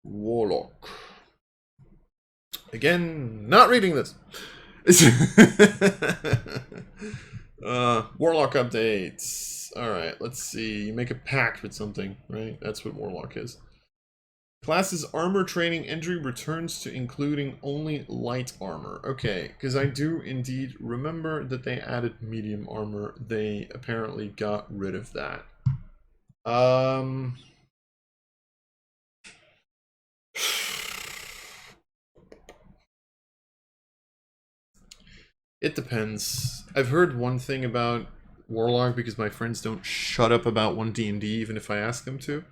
Warlock. Again, not reading this. Warlock updates. Alright, let's see. You make a pact with something, right? That's what Warlock is. Class's armor training entry returns to including only light armor. Okay, because I do indeed remember that they added medium armor. They apparently got rid of that. It depends. I've heard one thing about Warlock because my friends don't shut up about One D&D even if I ask them to.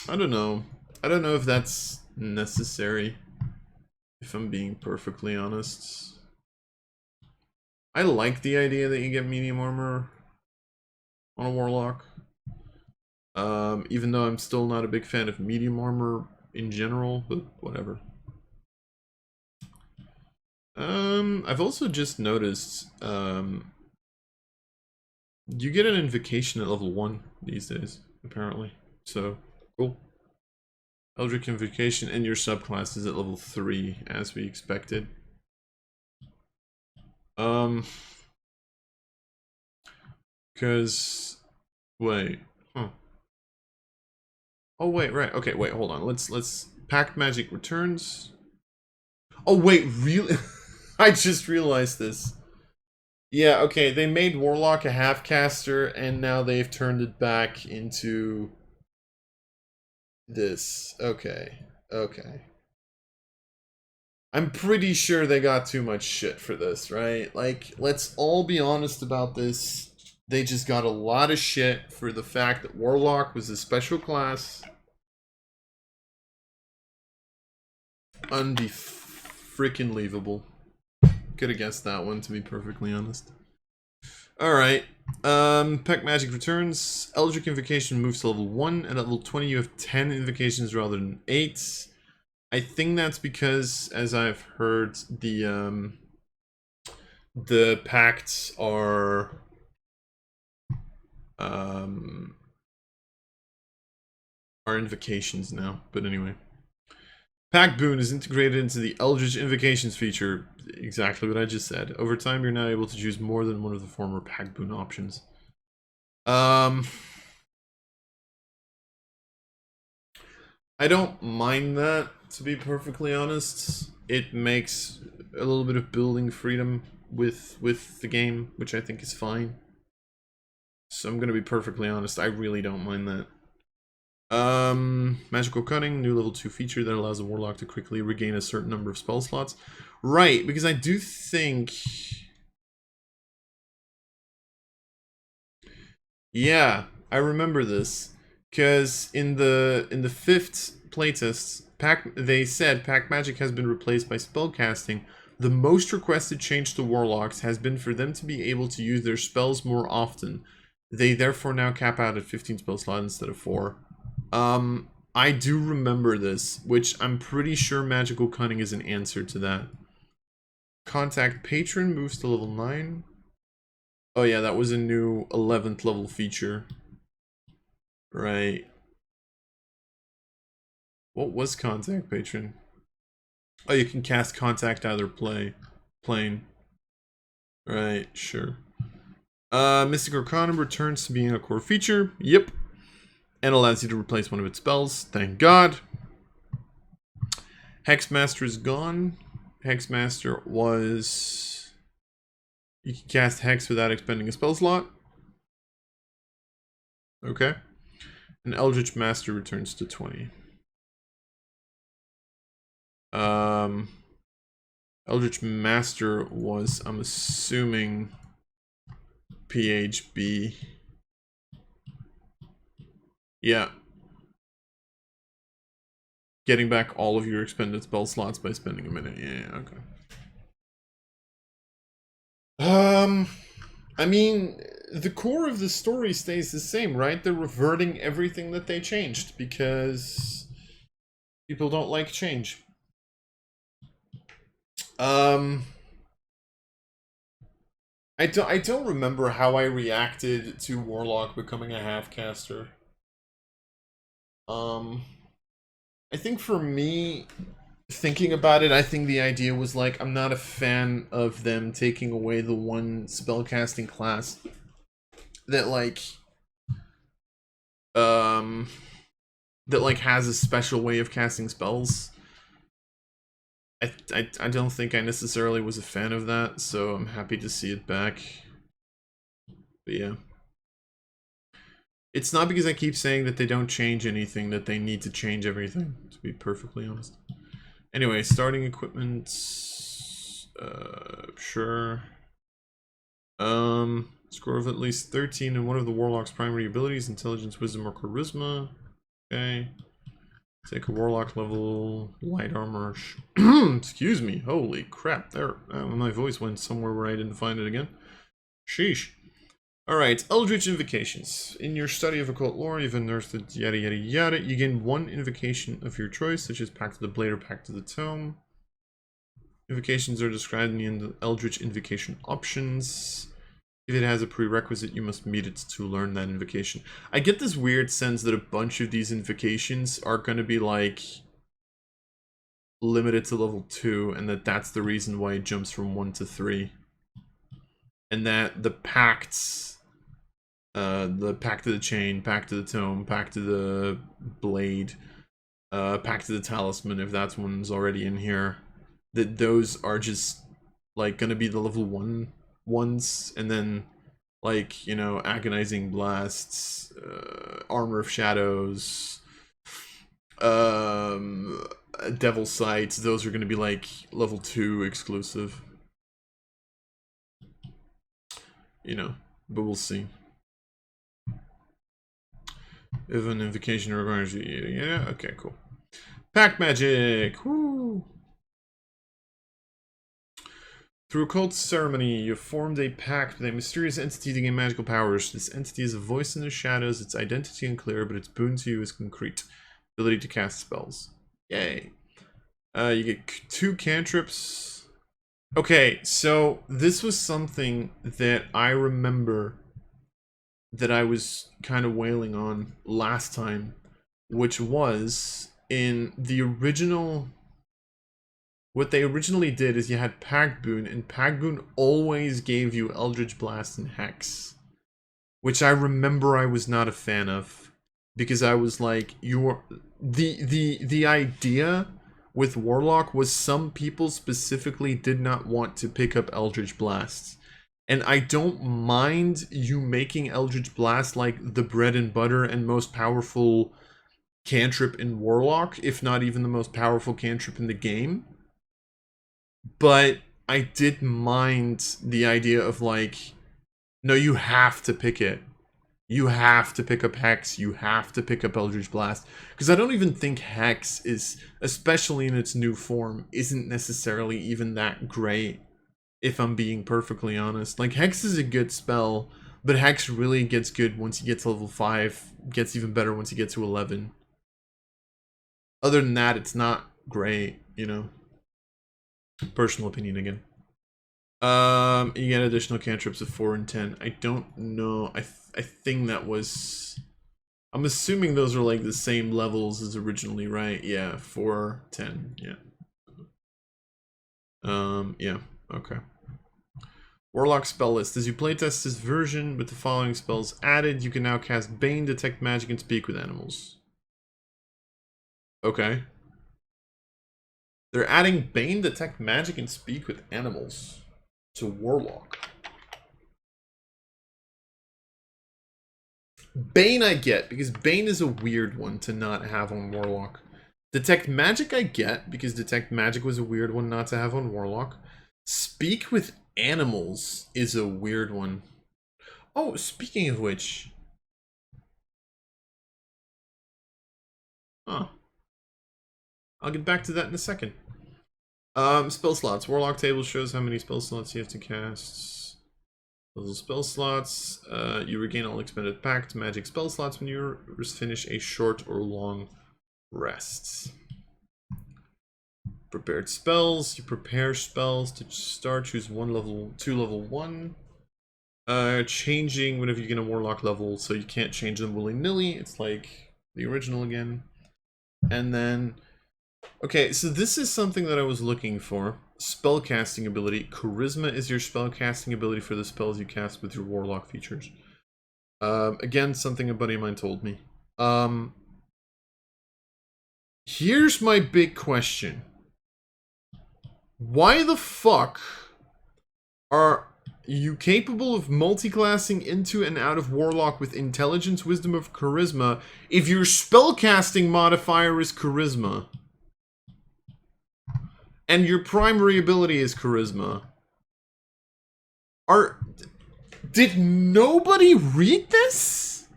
I don't know. I don't know if that's necessary, if I'm being perfectly honest. I like the idea that you get medium armor on a Warlock. Even though I'm still not a big fan of medium armor in general, but whatever. I've also just noticed, you get an invocation at level 1 these days, apparently. So, cool. Eldritch Invocation, and your subclass is at level 3, as we expected. Because... Wait. Huh. Oh, wait, right. Okay, wait, hold on. Let's... Pact Magic returns. Oh, wait, really? I just realized this. Yeah, okay, they made Warlock a half-caster, and now they've turned it back into... this. Okay. Okay. I'm pretty sure they got too much shit for this, right? Like, let's all be honest about this. They just got a lot of shit for the fact that Warlock was a special class. Freaking leavable. Could have guessed that one, to be perfectly honest. Alright. Pact Magic returns. Eldritch Invocation moves to level 1, and at level 20 you have 10 invocations rather than 8. I think that's because, as I've heard, the pacts are invocations now. But anyway, Pact Boon is integrated into the Eldritch Invocations feature. Exactly what I just said. Over time, you're now able to choose more than one of the former Pact Boon options. I don't mind that, to be perfectly honest. It makes a little bit of building freedom with the game, which I think is fine. So I'm gonna be perfectly honest, I really don't mind that. Magical Cunning, new level 2 feature that allows a Warlock to quickly regain a certain number of spell slots. Right, because I do think... Yeah, I remember this. Because in the 5th playtest, they said Pact Magic has been replaced by spellcasting. The most requested change to Warlocks has been for them to be able to use their spells more often. They therefore now cap out at 15 spell slots instead of 4. I do remember this, which I'm pretty sure Magical Cunning is an answer to that. Contact Patron moves to level 9. Oh yeah, that was a new 11th level feature. Right. What was Contact Patron? Oh, you can cast Contact either plane. Right, sure. Mystic Arcana returns to being a core feature. Yep. And allows you to replace one of its spells. Thank God. Hexmaster is gone. Hexmaster was... You can cast Hex without expending a spell slot. Okay. And Eldritch Master returns to 20. Eldritch Master was, I'm assuming, PHB. Yeah. Getting back all of your expended spell slots by spending a minute. Yeah, okay. I mean, the core of the story stays the same, right? They're reverting everything that they changed because people don't like change. I don't remember how I reacted to Warlock becoming a half caster. Um, I think for me, thinking about it, I think the idea was like I'm not a fan of them taking away the one spellcasting class that um has a special way of casting spells. I don't think I necessarily was a fan of that, so I'm happy to see it back. But yeah. It's not because I keep saying that they don't change anything that they need to change everything, to be perfectly honest. Anyway, starting equipment. Sure. Score of at least 13 in one of the Warlock's primary abilities, intelligence, wisdom, or charisma. Okay. Take a Warlock level, light armor. Excuse me. Holy crap. There. My voice went somewhere where I didn't find it again. Sheesh. Alright, Eldritch Invocations. In your study of occult lore, you've unearthed the yada yada yada. You gain one invocation of your choice, such as Pact of the Blade or Pact of the Tome. Invocations are described in the Eldritch Invocation options. If it has a prerequisite, you must meet it to learn that invocation. I get this weird sense that a bunch of these invocations are going to be like limited to level 2, and that's the reason why it jumps from 1 to 3. And that the pacts, the Pact of the Chain, Pact of the Tome, Pact of the Blade, Pact of the Talisman, if that one's already in here, that those are just like gonna be the level 1 ones, and then like, you know, Agonizing Blasts, Armor of Shadows, Devil Sights, those are gonna be like level 2 exclusive. You know, but we'll see. If an invocation requires you, yeah, okay, cool. Pact magic, woo! Through a cult ceremony, you formed a pact with a mysterious entity to gain magical powers. This entity is a voice in the shadows, its identity unclear, but its boon to you is concrete. Ability to cast spells. Yay. You get 2 cantrips. Okay, so this was something that I remember that I was kind of wailing on last time, which was in the original. What they originally did is you had Pact Boon, and Pact Boon always gave you Eldritch Blast and Hex, which I remember I was not a fan of, because I was like, the idea with Warlock was some people specifically did not want to pick up Eldritch Blast. And I don't mind you making Eldritch Blast like the bread and butter and most powerful cantrip in Warlock, if not even the most powerful cantrip in the game. But I did mind the idea of like, no, you have to pick it. You have to pick up Hex. You have to pick up Eldritch Blast. Because I don't even think Hex is, especially in its new form, isn't necessarily even that great, if I'm being perfectly honest. Like, Hex is a good spell, but Hex really gets good once you get to level 5. Gets even better once you get to 11. Other than that, it's not great, you know. Personal opinion again. You get additional cantrips of 4 and 10. I don't know. I think that was. I'm assuming those are like the same levels as originally, right? Yeah, 4, 10. Yeah. Yeah. Okay. Warlock spell list. As you playtest this version with the following spells added, you can now cast Bane, Detect Magic, and Speak with Animals. Okay. They're adding Bane, Detect Magic, and Speak with Animals to Warlock. Bane I get, because Bane is a weird one to not have on Warlock. Detect Magic I get, because Detect Magic was a weird one not to have on Warlock. Speak with Animals is a weird one. Oh, speaking of which... Huh. I'll get back to that in a second. Spell slots. Warlock table shows how many spell slots you have to cast. Those spell slots. You regain all expended pact magic spell slots when you finish a short or long rest. Prepared spells. You prepare spells to start. Choose 2 level 1. changing whenever you get a Warlock level, so you can't change them willy-nilly. It's like the original again. And then, okay, so this is something that I was looking for. Spellcasting ability. Charisma is your spellcasting ability for the spells you cast with your Warlock features. Again, something a buddy of mine told me. Here's my big question. Why the fuck are you capable of multiclassing into and out of Warlock with Intelligence, Wisdom, or Charisma if your spellcasting modifier is Charisma? And your primary ability is Charisma? Did nobody read this?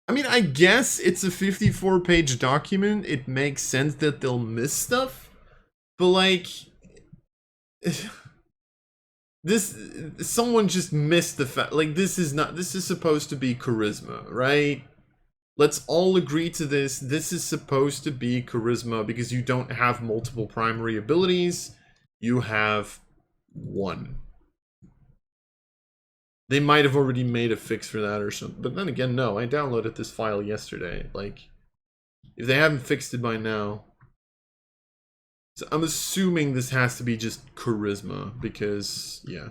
I mean, I guess it's a 54-page document. It makes sense that they'll miss stuff. But, like... someone just missed the fact, like, this is supposed to be Charisma, right? Let's all agree to this. This is supposed to be Charisma because you don't have multiple primary abilities. You have one. They might have already made a fix for that or something. But then again, no, I downloaded this file yesterday. Like, if they haven't fixed it by now... So I'm assuming this has to be just Charisma, because, yeah.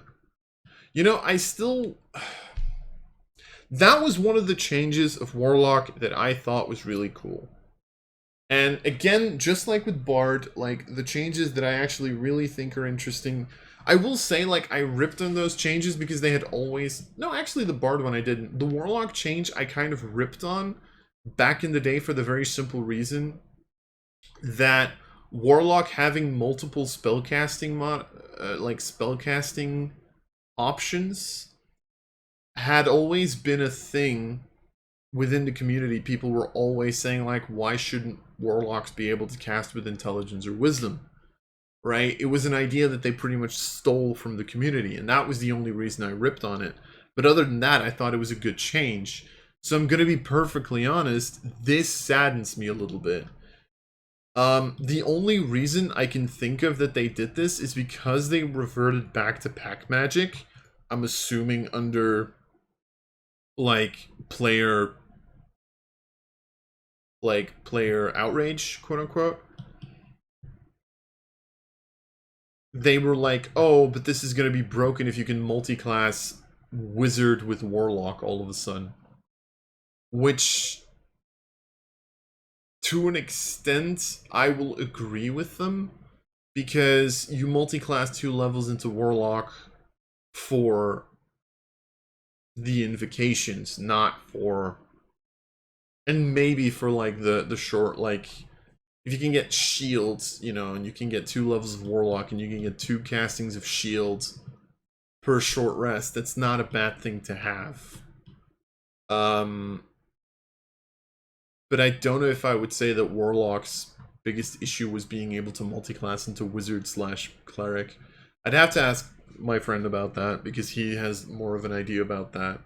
You know, I still... That was one of the changes of Warlock that I thought was really cool. And again, just like with Bard, like, the changes that I actually really think are interesting... I will say, like, I ripped on those changes because they had always... No, actually, the Bard one I didn't. The Warlock change I kind of ripped on back in the day for the very simple reason that... Warlock having multiple spellcasting spellcasting options had always been a thing within the community. People were always saying, like, why shouldn't Warlocks be able to cast with Intelligence or Wisdom? Right? It was an idea that they pretty much stole from the community, and that was the only reason I ripped on it. But other than that, I thought it was a good change. So I'm gonna be perfectly honest, this saddens me a little bit. The only reason I can think of that they did this is because they reverted back to pack magic. I'm assuming under, like, player outrage, quote unquote. They were like, oh, but this is going to be broken if you can multi-class wizard with warlock all of a sudden. Which... to an extent, I will agree with them, because you multi-class 2 levels into Warlock for the invocations, not for... And maybe for, like, the short, like... If you can get shields, you know, and you can get 2 levels of Warlock, and you can get 2 castings of shields per short rest, that's not a bad thing to have. But I don't know if I would say that Warlock's biggest issue was being able to multi-class into Wizard/Cleric. I'd have to ask my friend about that, because he has more of an idea about that.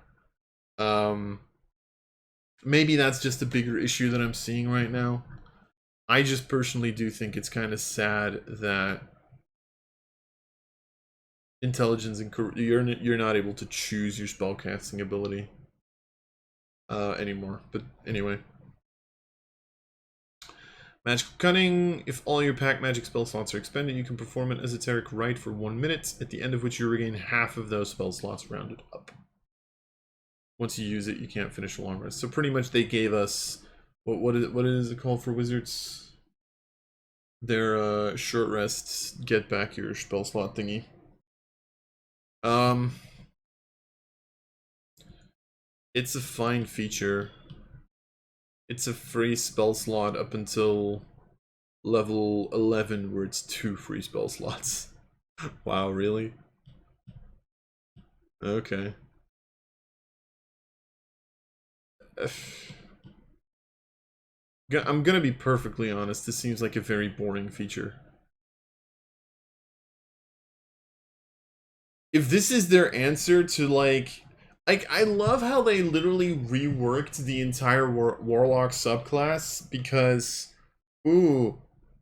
Maybe that's just a bigger issue that I'm seeing right now. I just personally do think it's kind of sad that Intelligence and you're not able to choose your spellcasting ability anymore. But anyway. Magical Cunning. If all your pack magic spell slots are expended, you can perform an esoteric rite for 1 minute, at the end of which you regain half of those spell slots rounded up. Once you use it, you can't finish a long rest. So pretty much they gave us... What is it called for wizards? Their short rests get back your spell slot thingy. It's a fine feature. It's a free spell slot up until level 11, where it's 2 free spell slots. Wow, really? Okay. I'm gonna be perfectly honest, this seems like a very boring feature. If this is their answer to, like, I love how they literally reworked the entire Warlock subclass, because, ooh,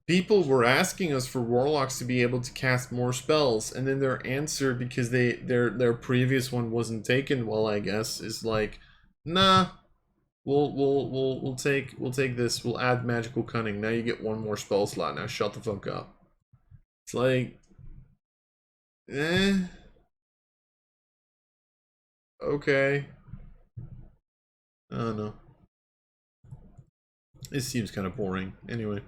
People were asking us for warlocks to be able to cast more spells, and then their answer, because their previous one wasn't taken well, I guess, is like, nah, we'll take this. We'll add magical cunning. Now you get one more spell slot. Now shut the fuck up. It's like, okay. I don't know. It seems kind of boring. Anyway.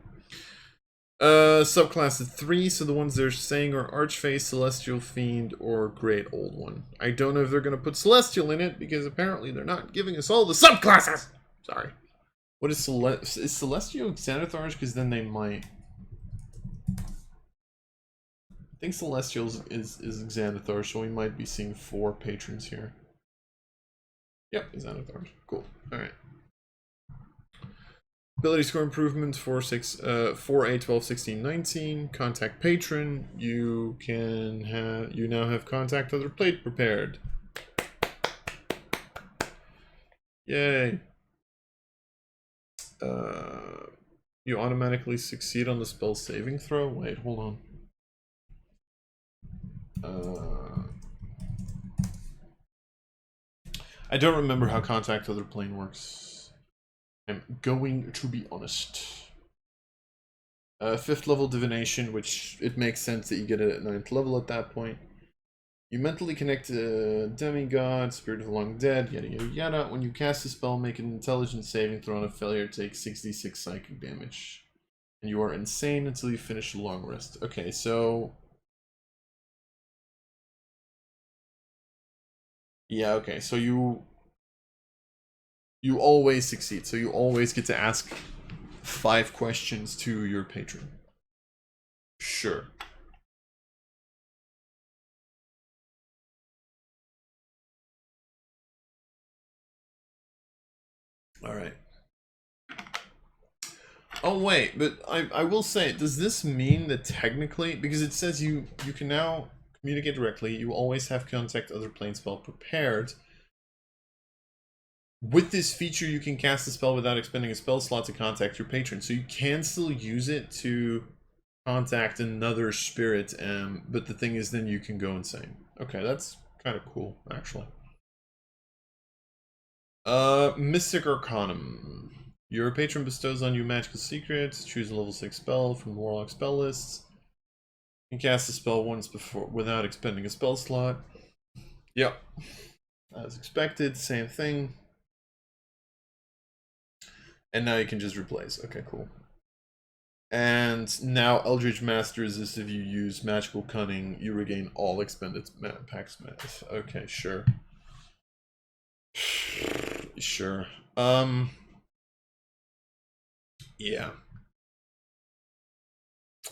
Subclass of 3, so the ones they're saying are Archface, Celestial Fiend, or Great Old One. I don't know if they're going to put Celestial in it, because apparently they're not giving us all the subclasses! Sorry. What is Celestial Xanathar's? Because then they might... I think Celestial is Xanathar, so we might be seeing 4 patrons here. Yep, Xanathar. Cool. Alright. Ability score improvement 4, 8, 12, 16, 19. Contact patron. You now have contact other plate prepared. Yay. You automatically succeed on the spell saving throw. Wait, hold on. I don't remember how contact other plane works. I'm going to be honest. 5th level divination, which it makes sense that you get it at 9th level at that point. You mentally connect to demigod, spirit of the long dead, yada yada yada. When you cast a spell, make an intelligence saving throw. On a failure, take 66 psychic damage. And you are insane until you finish a long rest. Okay, so... yeah, okay, so you always succeed, so you always get to ask 5 questions to your patron. Sure. Alright. Oh wait, but I will say, does this mean that technically, because it says you can now communicate directly, you always have contact other plane spell prepared. With this feature, you can cast a spell without expending a spell slot to contact your patron. So you can still use it to contact another spirit, but the thing is then you can go insane. Okay, that's kind of cool, actually. Mystic Arcanum. Your patron bestows on you magical secrets. Choose a level 6 spell from the Warlock spell list. You can cast a spell once before without expending a spell slot. Yep. As expected, same thing. And now you can just replace. Okay, cool. And now Eldritch Masters is if you use Magical Cunning, you regain all expended packs. Okay, sure. Sure. Yeah.